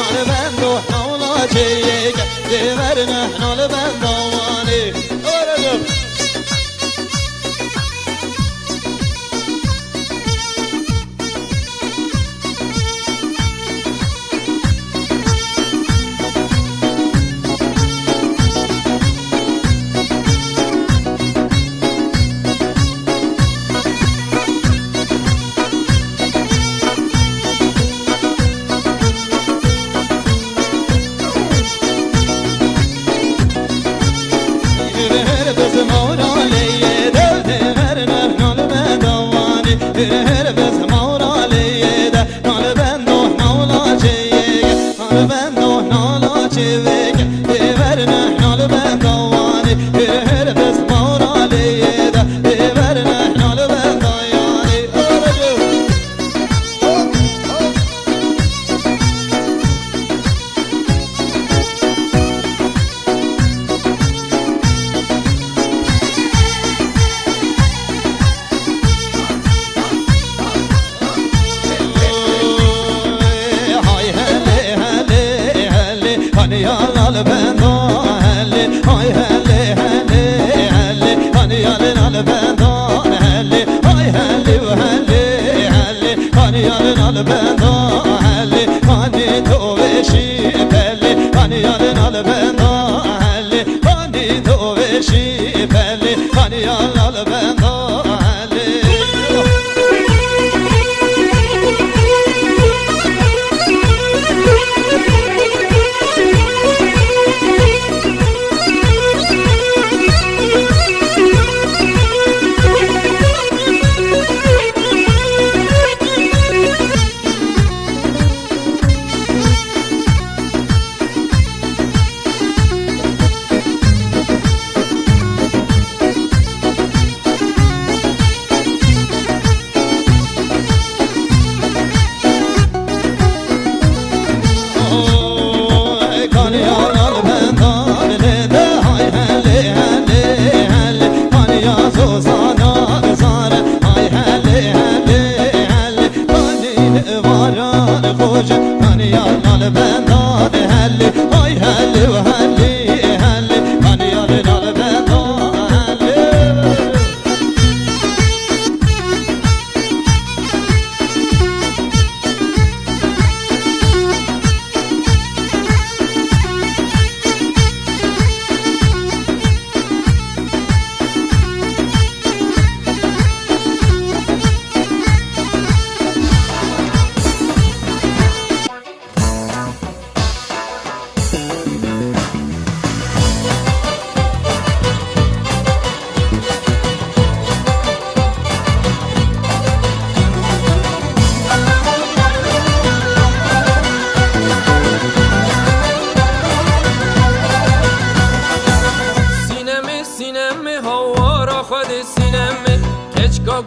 نال بندو نالا چیگ دیورنه نال بندوانی هر بس مورا لیده نال بندو نالا چیگ نال بندو نالا چیگ دیورنه نال بندوانی هر بس مورا لیده دیورنه نال بندوانی نال بندو هلی های هلی هلی هلی هانی نال بندو هلی های هلی و هلی هلی هانی نال بندو هلی هانی تو بشی پلی هانی نال بندو هلی هانی تو بشی پلی هانی نال بندو هلی هانی نال بندان هلی های هلی و هلی هلی هانی نال بندان هلی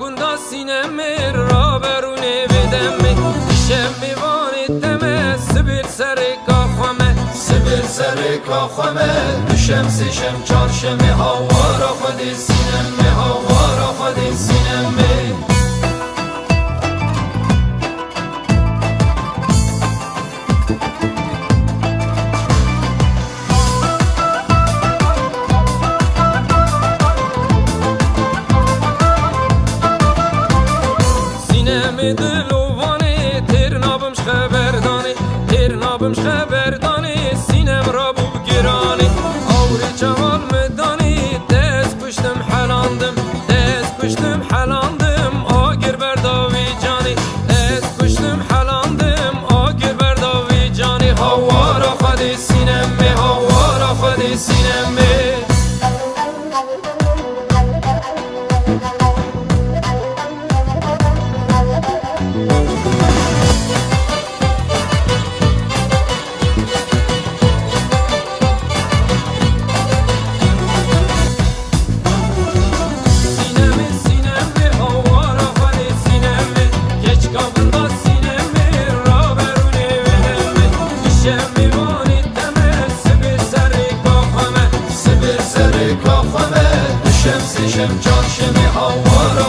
گندا سینم را برونه بدم شم میوانید دم سبیل سر کاخمه سبیل سر کاخمه دوشم سشم چارشم هوا را خود سینم هوا را خود سینم دلوانه تیر نابمش خبردانه سینم را بو گرانه آوری جمال مدانه دست پشتم حلاندم آگر برداوی جانی دست پشتم حلاندم آگر برداوی جانی هوا را خود سینم هوا را خود سینم شم جان شم هوا را